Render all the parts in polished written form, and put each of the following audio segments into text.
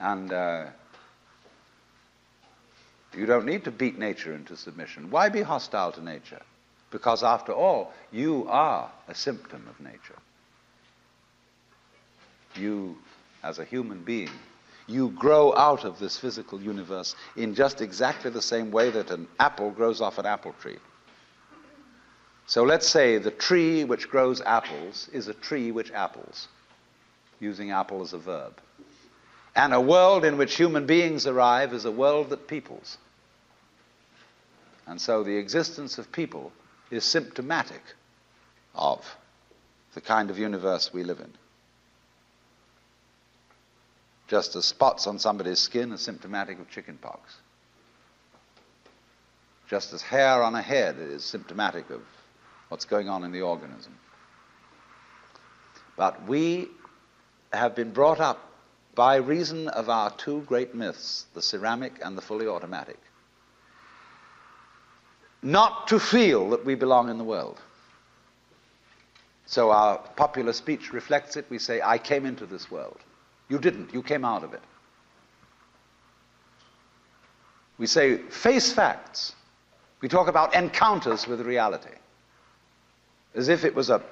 And you don't need to beat nature into submission. Why be hostile to nature? Because after all, you are a symptom of nature. You, as a human being, you grow out of this physical universe in just exactly the same way that an apple grows off an apple tree. So let's say the tree which grows apples is a tree which apples, using apple as a verb. And a world in which human beings arrive is a world that peoples. And so the existence of people is symptomatic of the kind of universe we live in. Just as spots on somebody's skin are symptomatic of chickenpox. Just as hair on a head is symptomatic of what's going on in the organism. But we have been brought up by reason of our two great myths, the ceramic and the fully automatic, not to feel that we belong in the world. So our popular speech reflects it. We say, I came into this world. You didn't. You came out of it. We say, face facts. We talk about encounters with reality, as if it was a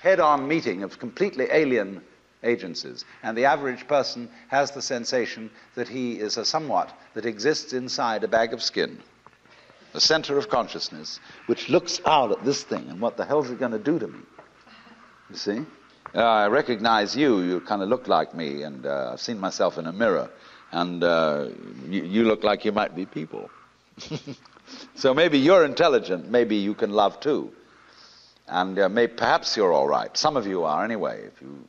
head-on meeting of completely alien agencies. And the average person has the sensation that he is a somewhat that exists inside a bag of skin, a center of consciousness, which looks out at this thing, and what the hell's it going to do to me? You see? I recognize you. You kind of look like me, and I've seen myself in a mirror, and you look like you might be people. So maybe you're intelligent. Maybe you can love too. And perhaps you're all right. Some of you are anyway. If you've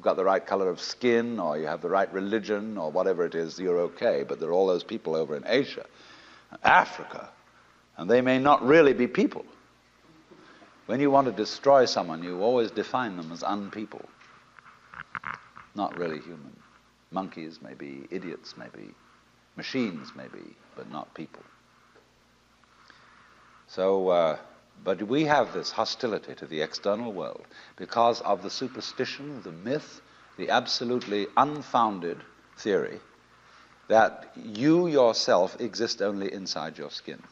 got the right color of skin, or you have the right religion, or whatever it is, you're okay. But there are all those people over in Asia, Africa, and they may not really be people. When you want to destroy someone, you always define them as unpeople. Not really human. Monkeys may be, idiots may be, machines may be, but not people. So, but we have this hostility to the external world because of the superstition, the myth, the absolutely unfounded theory that you yourself exist only inside your skin.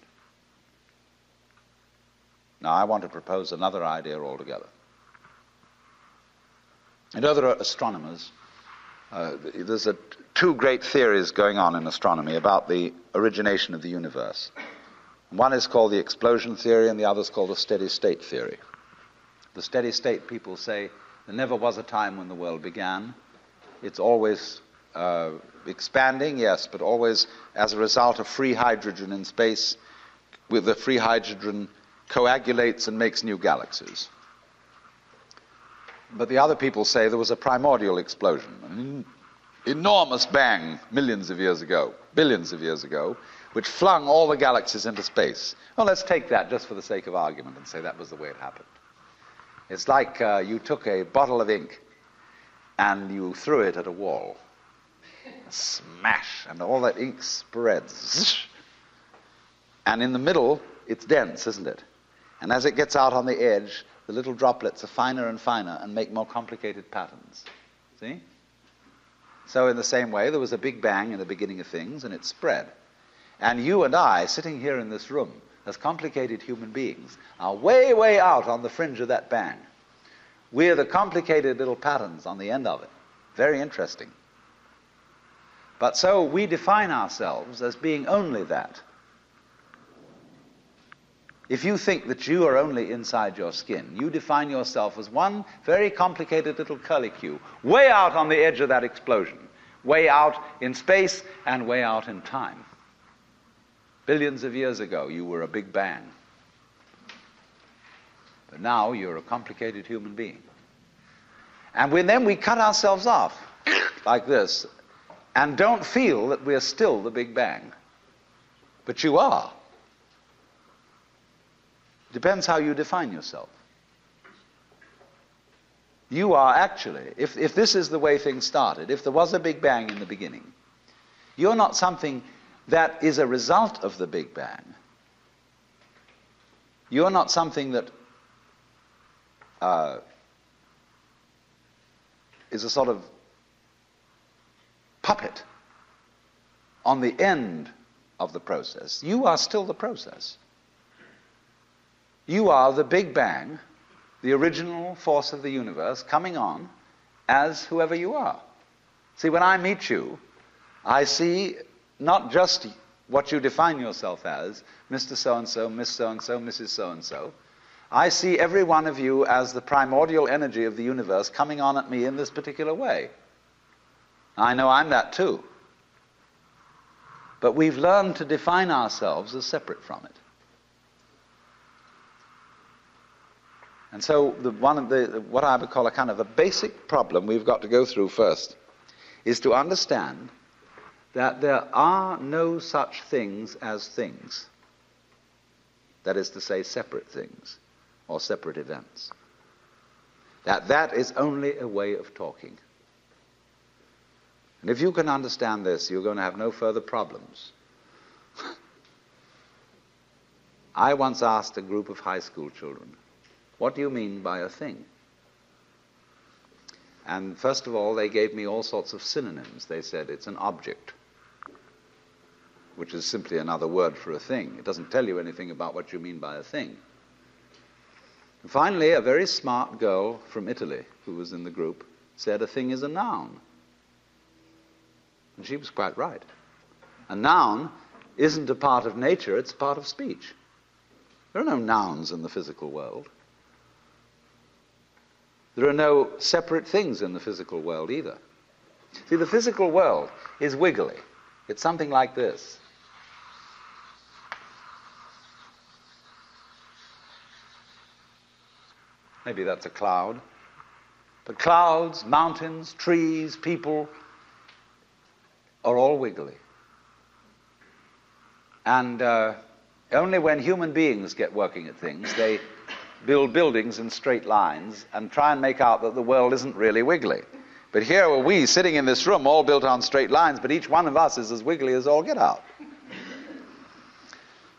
Now, I want to propose another idea altogether. And other astronomers, there's two great theories going on in astronomy about the origination of the universe. One is called the explosion theory, and the other is called the steady state theory. The steady state people say there never was a time when the world began. It's always expanding, yes, but always as a result of free hydrogen in space. With the free hydrogen coagulates and makes new galaxies. But the other people say there was a primordial explosion, an enormous bang millions of years ago, billions of years ago, which flung all the galaxies into space. Well, let's take that just for the sake of argument and say that was the way it happened. It's like you took a bottle of ink and you threw it at a wall. Smash! And all that ink spreads. And in the middle, it's dense, isn't it? And as it gets out on the edge, the little droplets are finer and finer and make more complicated patterns. See? So in the same way, there was a big bang in the beginning of things, and it spread. And you and I, sitting here in this room, as complicated human beings, are way, way out on the fringe of that bang. We're the complicated little patterns on the end of it. Very interesting. But so we define ourselves as being only that. If you think that you are only inside your skin, you define yourself as one very complicated little curlicue, way out on the edge of that explosion, way out in space and way out in time. Billions of years ago, you were a big bang. But now you're a complicated human being. And then we cut ourselves off like this and don't feel that we're still the big bang. But you are. Depends how you define yourself. You are actually, if this is the way things started, if there was a Big Bang in the beginning, you're not something that is a result of the Big Bang. You're not something that is a sort of puppet on the end of the process, you are still the process. You are the Big Bang, the original force of the universe, coming on as whoever you are. See, when I meet you, I see not just what you define yourself as, Mr. So-and-so, Miss So-and-so, Mrs. So-and-so. I see every one of you as the primordial energy of the universe coming on at me in this particular way. I know I'm that too. But we've learned to define ourselves as separate from it. And so what I would call a kind of a basic problem we've got to go through first is to understand that there are no such things as things. That is to say, separate things or separate events. That is only a way of talking. And if you can understand this, you're going to have no further problems. I once asked a group of high school children, what do you mean by a thing? And first of all, they gave me all sorts of synonyms. They said it's an object, which is simply another word for a thing. It doesn't tell you anything about what you mean by a thing. And finally, a very smart girl from Italy who was in the group said a thing is a noun. And she was quite right. A noun isn't a part of nature, it's a part of speech. There are no nouns in the physical world. There are no separate things in the physical world either. See, the physical world is wiggly. It's something like this. Maybe that's a cloud. But clouds, mountains, trees, people are all wiggly. And only when human beings get working at things, they build buildings in straight lines and try and make out that the world isn't really wiggly. But here are we sitting in this room all built on straight lines, but each one of us is as wiggly as all get out.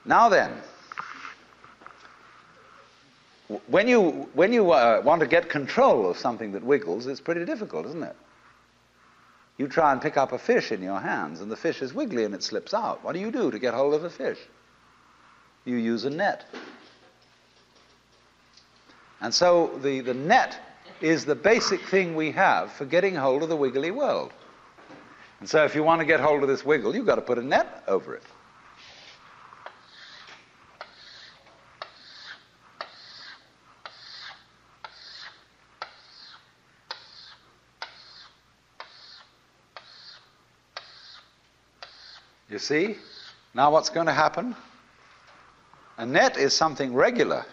Now then, when you want to get control of something that wiggles, it's pretty difficult, isn't it? You try and pick up a fish in your hands, and the fish is wiggly and it slips out. What do you do to get hold of a fish? You use a net. And so the net is the basic thing we have for getting hold of the wiggly world. And so if you want to get hold of this wiggle, you've got to put a net over it. You see? Now what's going to happen? A net is something regular.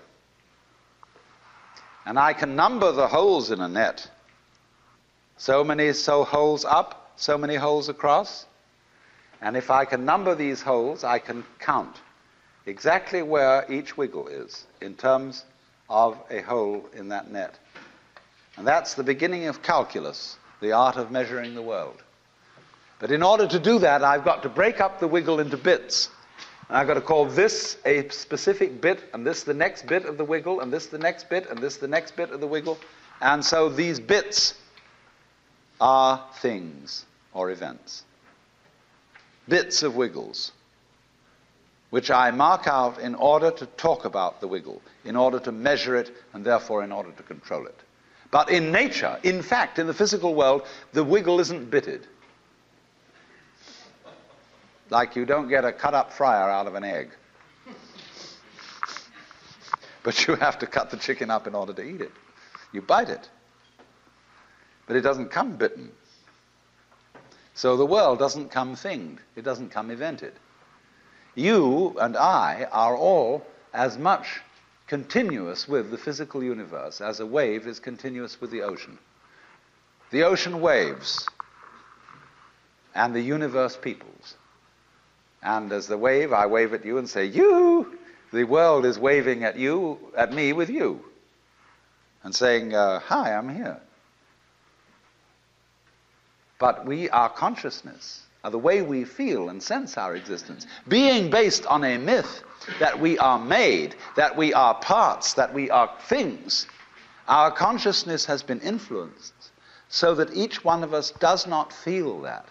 And I can number the holes in a net. So many holes up, so many holes across. And if I can number these holes, I can count exactly where each wiggle is in terms of a hole in that net. And that's the beginning of calculus, the art of measuring the world. But in order to do that, I've got to break up the wiggle into bits. And I've got to call this a specific bit, and this the next bit of the wiggle, and this the next bit, and this the next bit of the wiggle. And so these bits are things or events. Bits of wiggles, which I mark out in order to talk about the wiggle, in order to measure it, and therefore in order to control it. But in nature, in fact, in the physical world, the wiggle isn't bitted. Like you don't get a cut-up fryer out of an egg. But you have to cut the chicken up in order to eat it. You bite it. But it doesn't come bitten. So the world doesn't come thinged. It doesn't come evented. You and I are all as much continuous with the physical universe as a wave is continuous with the ocean. The ocean waves, and the universe peoples. And as the wave, I wave at you and say, you! The world is waving at you, at me with you. And saying, hi, I'm here. But our consciousness, the way we feel and sense our existence, being based on a myth that we are made, that we are parts, that we are things, our consciousness has been influenced so that each one of us does not feel that.